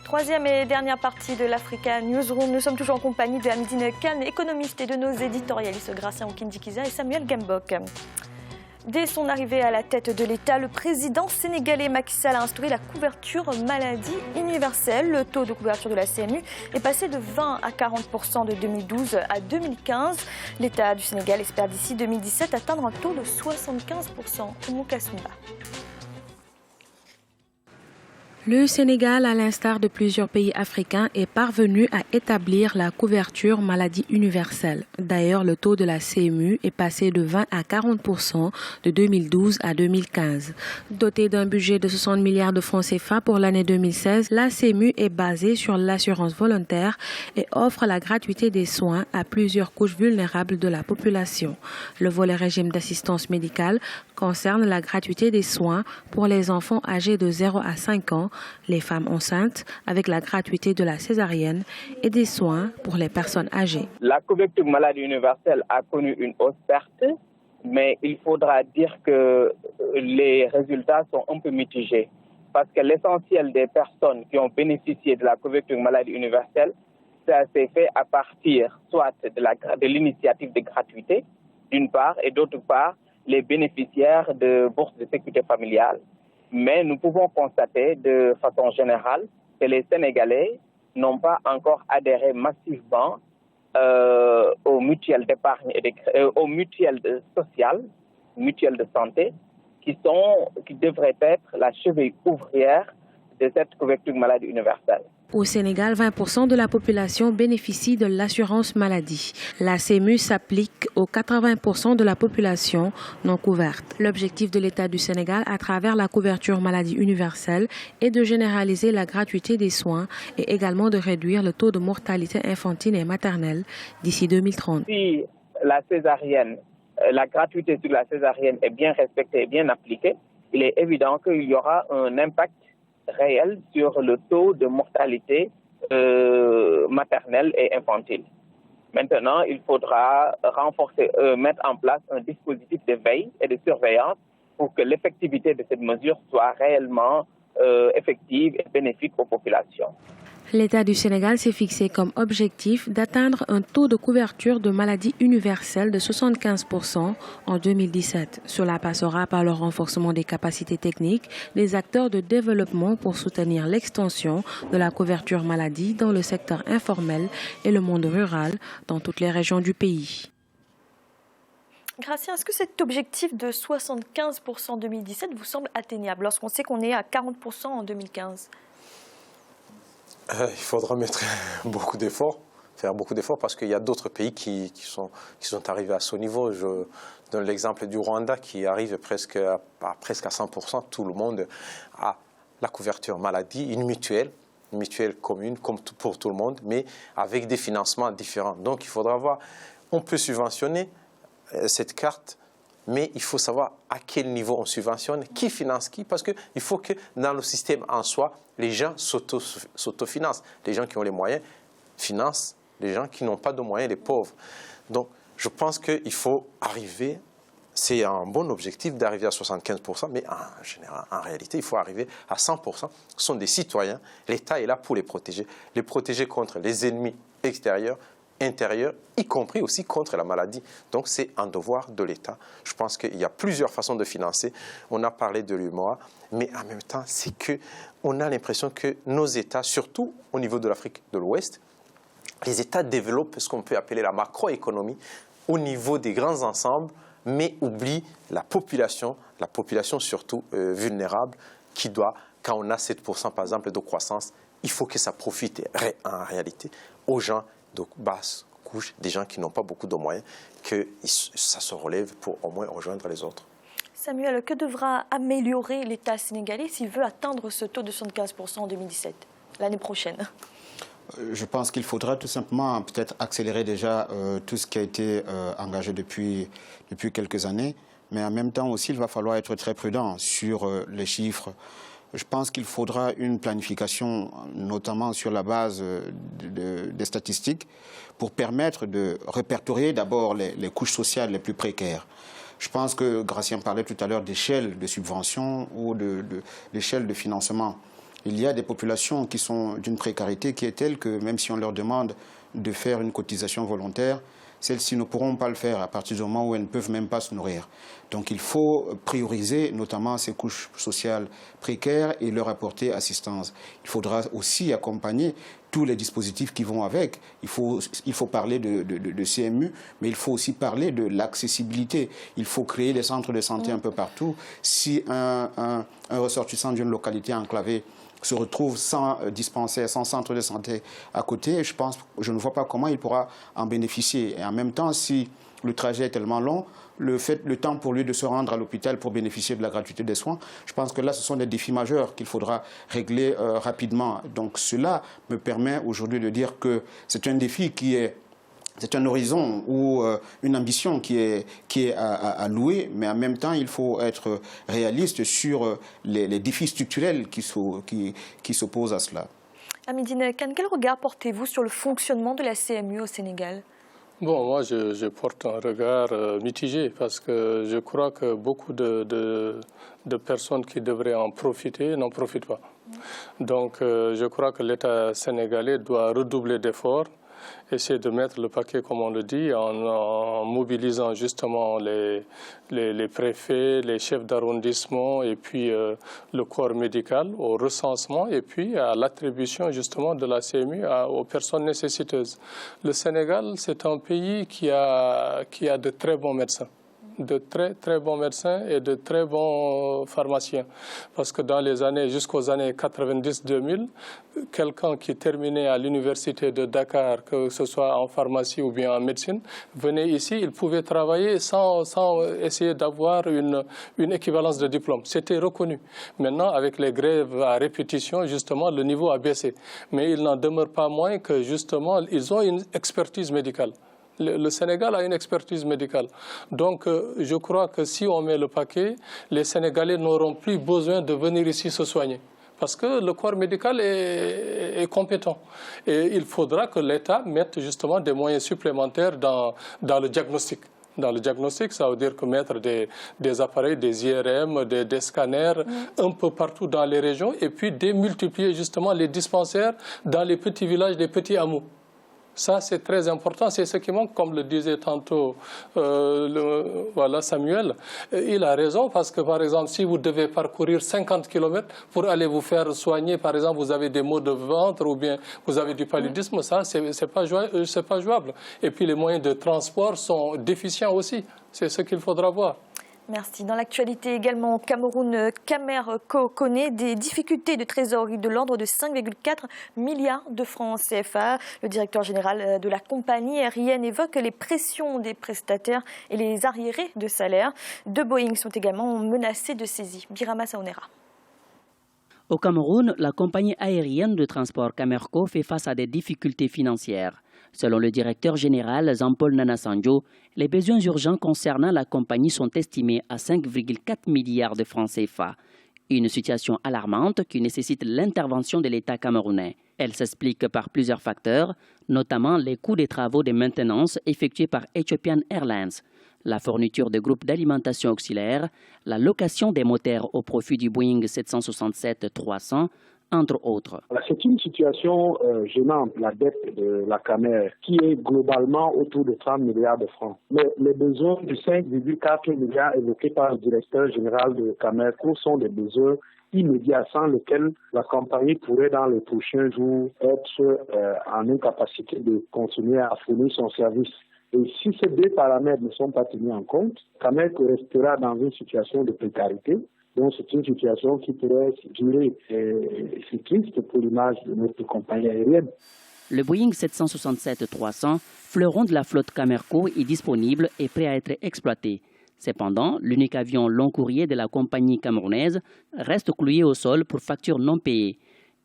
Troisième et dernière partie de l'Africa Newsroom. Nous sommes toujours en compagnie de Hamdine Kane, économiste, et de nos éditorialistes Gracien Okindikiza et Samuel Gembok. Dès son arrivée à la tête de l'État, le président sénégalais Macky Sall a instauré la couverture maladie universelle. Le taux de couverture de la CMU est passé de 20 à 40% de 2012 à 2015. L'État du Sénégal espère d'ici 2017 atteindre un taux de 75%. Moukassoumba. Le Sénégal, à l'instar de plusieurs pays africains, est parvenu à établir la couverture maladie universelle. D'ailleurs, le taux de la CMU est passé de 20 à 40% de 2012 à 2015. Dotée d'un budget de 60 milliards de francs CFA pour l'année 2016, la CMU est basée sur l'assurance volontaire et offre la gratuité des soins à plusieurs couches vulnérables de la population. Le volet régime d'assistance médicale concerne la gratuité des soins pour les enfants âgés de 0 à 5 ans, les femmes enceintes avec la gratuité de la césarienne et des soins pour les personnes âgées. La couverture maladie universelle a connu une hausse certes, mais il faudra dire que les résultats sont un peu mitigés parce que l'essentiel des personnes qui ont bénéficié de la couverture maladie universelle, ça s'est fait à partir soit de l'initiative de gratuité d'une part et d'autre part les bénéficiaires de bourses de sécurité familiale. Mais nous pouvons constater de façon générale que les Sénégalais n'ont pas encore adhéré massivement aux mutuelles d'épargne et aux mutuelles sociales, mutuelles de santé, qui devraient être la cheville ouvrière de cette couverture maladie universelle. Au Sénégal, 20% de la population bénéficie de l'assurance maladie. La CMU s'applique aux 80% de la population non couverte. L'objectif de l'État du Sénégal à travers la couverture maladie universelle est de généraliser la gratuité des soins et également de réduire le taux de mortalité infantile et maternelle d'ici 2030. Si la césarienne, la gratuité sur la césarienne est bien respectée et bien appliquée, il est évident qu'il y aura un impact réel sur le taux de mortalité maternelle et infantile. Maintenant, il faudra mettre en place un dispositif de veille et de surveillance pour que l'effectivité de cette mesure soit réellement effective et bénéfique aux populations. L'État du Sénégal s'est fixé comme objectif d'atteindre un taux de couverture de maladie universelle de 75% en 2017. Cela passera par le renforcement des capacités techniques des acteurs de développement pour soutenir l'extension de la couverture maladie dans le secteur informel et le monde rural dans toutes les régions du pays. Gracien, est-ce que cet objectif de 75% en 2017 vous semble atteignable lorsqu'on sait qu'on est à 40% en 2015 ? Il faudra mettre faire beaucoup d'efforts parce qu'il y a d'autres pays qui sont arrivés à ce niveau. Je donne l'exemple du Rwanda qui arrive presque à 100%. Tout le monde a la couverture maladie, une mutuelle commune comme pour tout le monde, mais avec des financements différents. Donc il faudra voir, on peut subventionner cette carte, mais il faut savoir à quel niveau on subventionne, qui finance qui, parce qu'il faut que dans le système en soi, les gens s'autofinancent. Les gens qui ont les moyens financent les gens qui n'ont pas de moyens, les pauvres. Donc, je pense qu'il faut arriver, c'est un bon objectif d'arriver à 75%, mais en général, en réalité, il faut arriver à 100%. Ce sont des citoyens, l'État est là pour les protéger contre les ennemis extérieurs, intérieur, y compris aussi contre la maladie. Donc c'est un devoir de l'État. Je pense qu'il y a plusieurs façons de financer. On a parlé de l'UEMOA, mais en même temps, c'est qu'on a l'impression que nos États, surtout au niveau de l'Afrique de l'Ouest, les États développent ce qu'on peut appeler la macroéconomie au niveau des grands ensembles, mais oublient la population surtout vulnérable, qui doit, quand on a 7% par exemple de croissance, il faut que ça profite en réalité aux gens de basse couche, des gens qui n'ont pas beaucoup de moyens, que ça se relève pour au moins rejoindre les autres. Samuel, que devra améliorer l'État sénégalais s'il veut atteindre ce taux de 75% en 2017, l'année prochaine? Je pense qu'il faudra tout simplement peut-être accélérer déjà tout ce qui a été engagé depuis quelques années, mais en même temps aussi il va falloir être très prudent sur les chiffres. Je pense qu'il faudra une planification, notamment sur la base des statistiques, pour permettre de répertorier d'abord les couches sociales les plus précaires. Je pense que Gracien parlait tout à l'heure d'échelle de subvention ou d'échelle de financement. Il y a des populations qui sont d'une précarité qui est telle que même si on leur demande de faire une cotisation volontaire, celles-ci ne pourront pas le faire à partir du moment où elles ne peuvent même pas se nourrir. Donc il faut prioriser notamment ces couches sociales précaires et leur apporter assistance. Il faudra aussi accompagner tous les dispositifs qui vont avec. Il faut parler de CMU, mais il faut aussi parler de l'accessibilité. Il faut créer des centres de santé un peu partout. Si un ressortissant d'une localité enclavée se retrouve sans dispensaire, sans centre de santé à côté, je ne vois pas comment il pourra en bénéficier. Et en même temps, si le trajet est tellement long, le temps pour lui de se rendre à l'hôpital pour bénéficier de la gratuité des soins, je pense que là, ce sont des défis majeurs qu'il faudra régler rapidement. Donc cela me permet aujourd'hui de dire que c'est un défi c'est un horizon ou une ambition qui est à louer, mais en même temps, il faut être réaliste sur les défis structurels qui s'opposent à cela. Hamidine Kane, quel regard portez-vous sur le fonctionnement de la CMU au Sénégal ? Bon, moi, je porte un regard mitigé parce que je crois que beaucoup de personnes qui devraient en profiter n'en profitent pas. Donc, je crois que l'État sénégalais doit redoubler d'efforts, essayer de mettre le paquet, comme on le dit, en mobilisant justement les préfets, les chefs d'arrondissement et puis le corps médical au recensement et puis à l'attribution justement de la CMU aux personnes nécessiteuses. Le Sénégal, c'est un pays qui a de très bons médecins. De très très bons médecins et de très bons pharmaciens. Parce que dans les années, jusqu'aux années 90-2000, quelqu'un qui terminait à l'université de Dakar, que ce soit en pharmacie ou bien en médecine, venait ici, il pouvait travailler sans essayer d'avoir une équivalence de diplôme. C'était reconnu. Maintenant, avec les grèves à répétition, justement, le niveau a baissé. Mais il n'en demeure pas moins que, justement, ils ont une expertise médicale. Le Sénégal a une expertise médicale. Donc, je crois que si on met le paquet, les Sénégalais n'auront plus besoin de venir ici se soigner. Parce que le corps médical est compétent. Et il faudra que l'État mette justement des moyens supplémentaires dans le diagnostic. Dans le diagnostic, ça veut dire que mettre des appareils, des IRM, des scanners un peu partout dans les régions et puis démultiplier justement les dispensaires dans les petits villages, les petits hameaux. Ça, c'est très important. C'est ce qui manque, comme le disait tantôt Samuel. Il a raison parce que, par exemple, si vous devez parcourir 50 km pour aller vous faire soigner, par exemple, vous avez des maux de ventre ou bien vous avez du paludisme, ça, c'est pas jouable. Et puis, les moyens de transport sont déficients aussi. C'est ce qu'il faudra voir. Merci. Dans l'actualité également au Cameroun, Camerco connaît des difficultés de trésorerie de l'ordre de 5,4 milliards de francs CFA. Le directeur général de la compagnie aérienne évoque les pressions des prestataires et les arriérés de salaire. Deux Boeing sont également menacés de saisie. Birama Saonera. Au Cameroun, la compagnie aérienne de transport Camerco fait face à des difficultés financières. Selon le directeur général Jean-Paul Nanasanjo, les besoins urgents concernant la compagnie sont estimés à 5,4 milliards de francs CFA. Une situation alarmante qui nécessite l'intervention de l'État camerounais. Elle s'explique par plusieurs facteurs, notamment les coûts des travaux de maintenance effectués par Ethiopian Airlines, la fourniture de groupes d'alimentation auxiliaires, la location des moteurs au profit du Boeing 767-300, entre autres. C'est une situation gênante, la dette de la Camer, qui est globalement autour de 30 milliards de francs. Mais les besoins de 5,4 milliards évoqués par le directeur général de Camerco sont des besoins immédiats sans lesquels la compagnie pourrait dans les prochains jours être en incapacité de continuer à fournir son service. Et si ces deux paramètres ne sont pas tenus en compte, Camerco restera dans une situation de précarité. Donc c'est une situation qui pourrait durer. C'est triste pour l'image de notre compagnie aérienne. Le Boeing 767-300, fleuron de la flotte Camerco, est disponible et prêt à être exploité. Cependant, l'unique avion long courrier de la compagnie camerounaise reste cloué au sol pour factures non payées.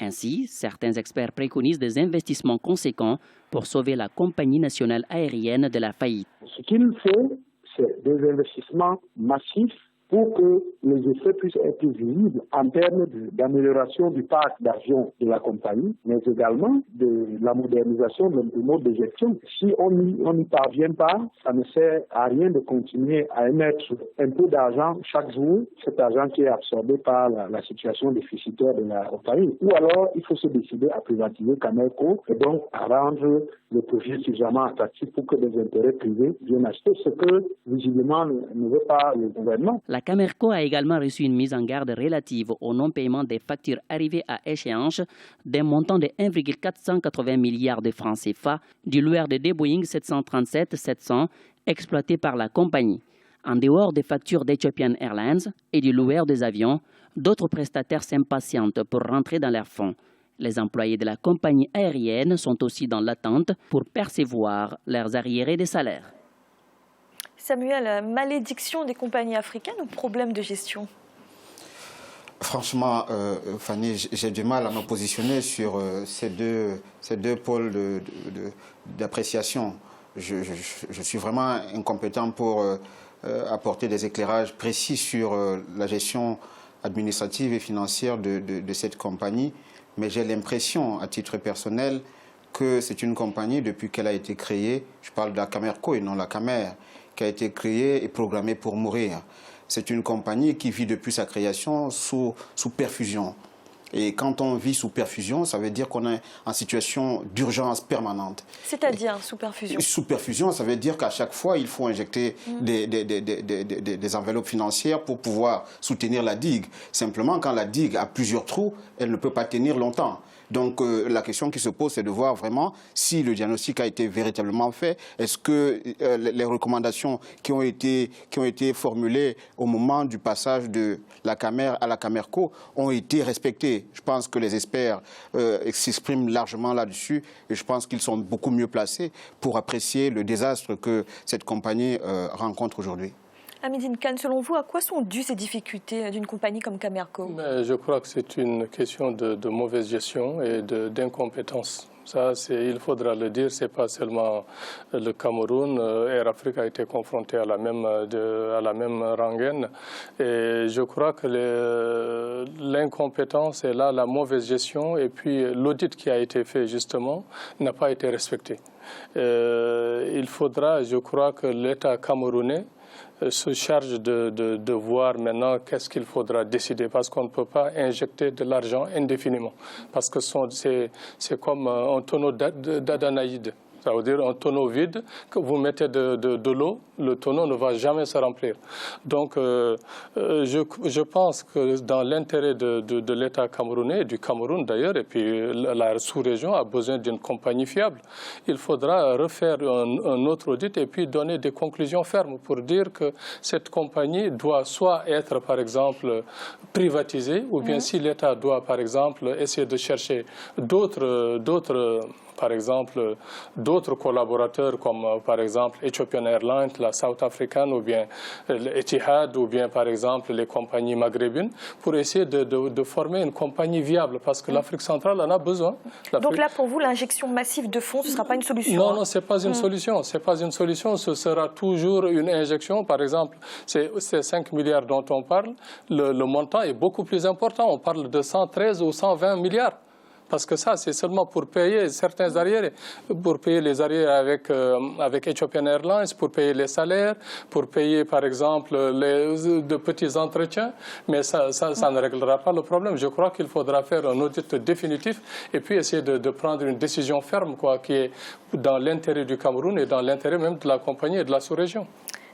Ainsi, certains experts préconisent des investissements conséquents pour sauver la compagnie nationale aérienne de la faillite. Ce qu'il faut, c'est des investissements massifs pour que les effets puissent être visibles en termes d'amélioration du parc d'avions de la compagnie, mais également de la modernisation du mode de gestion. Si on n'y parvient pas, ça ne sert à rien de continuer à émettre un peu d'argent chaque jour, cet argent qui est absorbé par la situation déficitaire de la compagnie. Ou alors, il faut se décider à privatiser Camerco et donc à rendre le projet suffisamment attractif pour que des intérêts privés viennent acheter, ce que visiblement ne veut pas le gouvernement. La Camerco a également reçu une mise en garde relative au non-paiement des factures arrivées à échéance d'un montant de 1,480 milliards de francs CFA du loueur de deux Boeing 737-700 exploité par la compagnie. En dehors des factures d'Ethiopian Airlines et du loueur des avions, d'autres prestataires s'impatientent pour rentrer dans leurs fonds. Les employés de la compagnie aérienne sont aussi dans l'attente pour percevoir leurs arriérés de salaire. Samuel, malédiction des compagnies africaines ou problème de gestion? Franchement, Fanny, j'ai du mal à me positionner sur ces deux pôles d'appréciation. Je suis vraiment incompétent pour apporter des éclairages précis sur la gestion administrative et financière de cette compagnie. Mais j'ai l'impression, à titre personnel, que c'est une compagnie, depuis qu'elle a été créée, je parle de la Camerco et non la Camer, qui a été créée et programmée pour mourir. C'est une compagnie qui vit depuis sa création sous perfusion. Et quand on vit sous perfusion, ça veut dire qu'on est en situation d'urgence permanente. C'est-à-dire sous perfusion? Sous perfusion, ça veut dire qu'à chaque fois, il faut injecter des enveloppes financières pour pouvoir soutenir la digue. Simplement, quand la digue a plusieurs trous, elle ne peut pas tenir longtemps. Donc la question qui se pose, c'est de voir vraiment si le diagnostic a été véritablement fait. Est-ce que les recommandations qui ont été formulées au moment du passage de la Camer à la Camerco ont été respectées? Je pense que les experts s'expriment largement là-dessus et je pense qu'ils sont beaucoup mieux placés pour apprécier le désastre que cette compagnie rencontre aujourd'hui. Hamidine Kane, selon vous, à quoi sont dues ces difficultés d'une compagnie comme Camerco? Je crois que c'est une question de mauvaise gestion et d'incompétence. Ça, il faudra le dire, ce n'est pas seulement le Cameroun. Air Afrique a été confronté à la même rengaine. Et je crois que l'incompétence est là, la mauvaise gestion. Et puis l'audit qui a été fait, justement, n'a pas été respecté. Il faudra, je crois, que l'État camerounais se charge de voir maintenant qu'est-ce qu'il faudra décider, parce qu'on ne peut pas injecter de l'argent indéfiniment, parce que c'est comme un tonneau d'Adanaïde. Ça veut dire un tonneau vide, que vous mettez de l'eau, le tonneau ne va jamais se remplir. Donc je pense que dans l'intérêt de l'État camerounais, du Cameroun d'ailleurs, et puis la sous-région a besoin d'une compagnie fiable. Il faudra refaire un autre audit et puis donner des conclusions fermes pour dire que cette compagnie doit soit être par exemple privatisée, ou bien si l'État doit par exemple essayer de chercher par exemple, d'autres collaborateurs comme, par exemple, Ethiopian Airlines, la South African, ou bien l'Etihad, ou bien, par exemple, les compagnies maghrébines, pour essayer de former une compagnie viable, parce que l'Afrique centrale en a besoin. Donc là, pour vous, l'injection massive de fonds, ce ne sera pas une solution? Non, non, ce n'est pas une solution. Ce n'est pas une solution, ce sera toujours une injection. Par exemple, ces 5 milliards dont on parle, le montant est beaucoup plus important. On parle de 113 ou 120 milliards. Parce que ça, c'est seulement pour payer certains arriérés, pour payer les arriérés avec Ethiopian Airlines, pour payer les salaires, pour payer, par exemple, de petits entretiens. Mais ça ne réglera pas le problème. Je crois qu'il faudra faire un audit définitif et puis essayer de prendre une décision ferme, qui est dans l'intérêt du Cameroun et dans l'intérêt même de la compagnie et de la sous-région.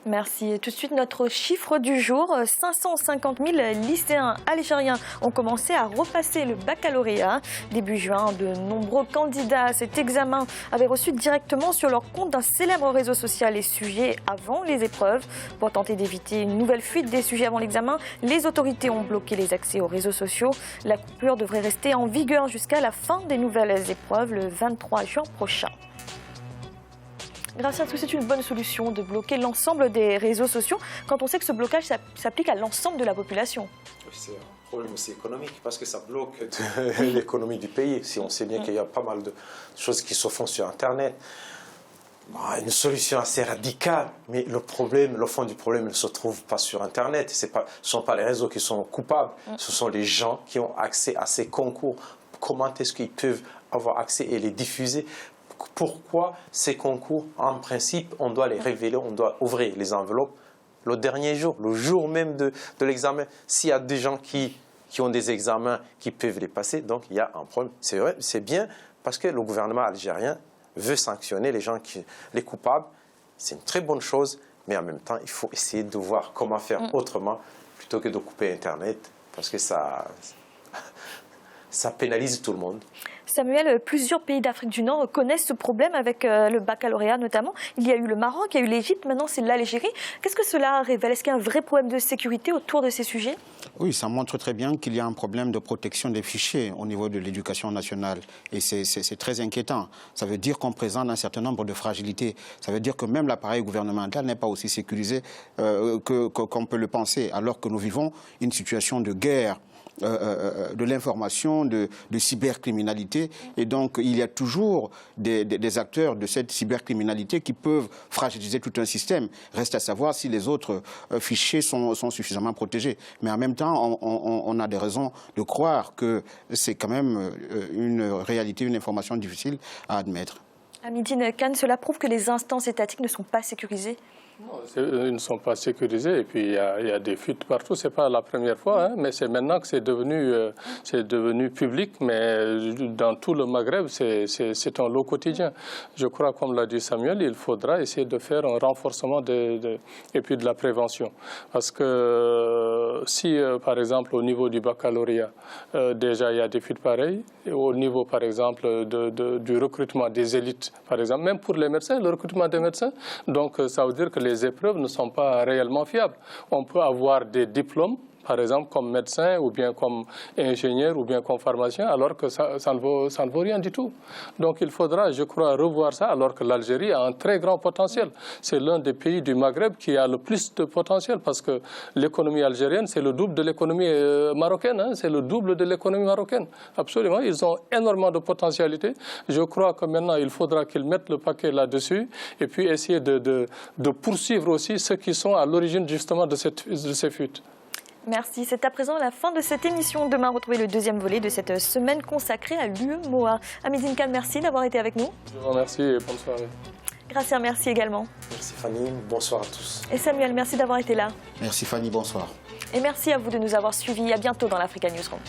Merci. Tout de suite, notre chiffre du jour. 550 000 lycéens algériens ont commencé à repasser le baccalauréat. Début juin, de nombreux candidats à cet examen avaient reçu directement sur leur compte d'un célèbre réseau social les sujets avant les épreuves. Pour tenter d'éviter une nouvelle fuite des sujets avant l'examen, les autorités ont bloqué les accès aux réseaux sociaux. La coupure devrait rester en vigueur jusqu'à la fin des nouvelles épreuves le 23 juin prochain. Grâce à tout, c'est une bonne solution de bloquer l'ensemble des réseaux sociaux quand on sait que ce blocage s'applique à l'ensemble de la population. C'est un problème aussi économique parce que ça bloque l'économie du pays. Si on sait bien qu'il y a pas mal de choses qui se font sur Internet. Une solution assez radicale, mais le fond du problème ne se trouve pas sur Internet. Ce ne sont pas les réseaux qui sont coupables, ce sont les gens qui ont accès à ces concours. Comment est-ce qu'ils peuvent avoir accès et les diffuser? Pourquoi ces concours, en principe, on doit les révéler, on doit ouvrir les enveloppes le dernier jour, le jour même de l'examen? S'il y a des gens qui ont des examens qui peuvent les passer, donc il y a un problème. C'est vrai, c'est bien parce que le gouvernement algérien veut sanctionner les coupables. C'est une très bonne chose, mais en même temps, il faut essayer de voir comment faire autrement plutôt que de couper Internet, parce que ça pénalise tout le monde. Samuel, plusieurs pays d'Afrique du Nord connaissent ce problème avec le baccalauréat notamment. Il y a eu le Maroc, il y a eu l'Égypte, maintenant c'est l'Algérie. Qu'est-ce que cela révèle? Est-ce qu'il y a un vrai problème de sécurité autour de ces sujets? Oui, ça montre très bien qu'il y a un problème de protection des fichiers au niveau de l'éducation nationale. Et c'est très inquiétant. Ça veut dire qu'on présente un certain nombre de fragilités. Ça veut dire que même l'appareil gouvernemental n'est pas aussi sécurisé qu'on peut le penser, alors que nous vivons une situation de guerre de l'information, de cybercriminalité. Et donc, il y a toujours des acteurs de cette cybercriminalité qui peuvent fragiliser tout un système. Reste à savoir si les autres fichiers sont suffisamment protégés. Mais en même temps, on a des raisons de croire que c'est quand même une réalité, une information difficile à admettre. Hamidine Kane, cela prouve que les instances étatiques ne sont pas sécurisées? Non, ils ne sont pas sécurisés et puis il y a des fuites partout. Ce n'est pas la première fois, mais c'est maintenant que c'est devenu public. Mais dans tout le Maghreb, c'est un lot quotidien. Je crois, comme l'a dit Samuel, il faudra essayer de faire un renforcement et puis de la prévention. Parce que si, par exemple, au niveau du baccalauréat, déjà il y a des fuites pareilles, au niveau, par exemple, du recrutement des élites, par exemple, même pour les médecins, le recrutement des médecins, donc ça veut dire que les épreuves ne sont pas réellement fiables. On peut avoir des diplômes, par exemple, comme médecin ou bien comme ingénieur ou bien comme pharmacien, alors que ça ne vaut rien du tout. Donc il faudra, je crois, revoir ça, alors que l'Algérie a un très grand potentiel. C'est l'un des pays du Maghreb qui a le plus de potentiel, parce que l'économie algérienne, c'est le double de l'économie marocaine. C'est le double de l'économie marocaine. Absolument, ils ont énormément de potentialité. Je crois que maintenant, il faudra qu'ils mettent le paquet là-dessus et puis essayer de poursuivre aussi ceux qui sont à l'origine justement de ces fuites. Merci. C'est à présent la fin de cette émission. Demain, retrouvez le deuxième volet de cette semaine consacrée à l'UEMOA. Hamidine Kane, merci d'avoir été avec nous. Je vous remercie et bonne soirée. Gracien, merci également. Merci Fanny, bonsoir à tous. Et Samuel, merci d'avoir été là. Merci Fanny, bonsoir. Et merci à vous de nous avoir suivis. À bientôt dans l'Africa Newsroom.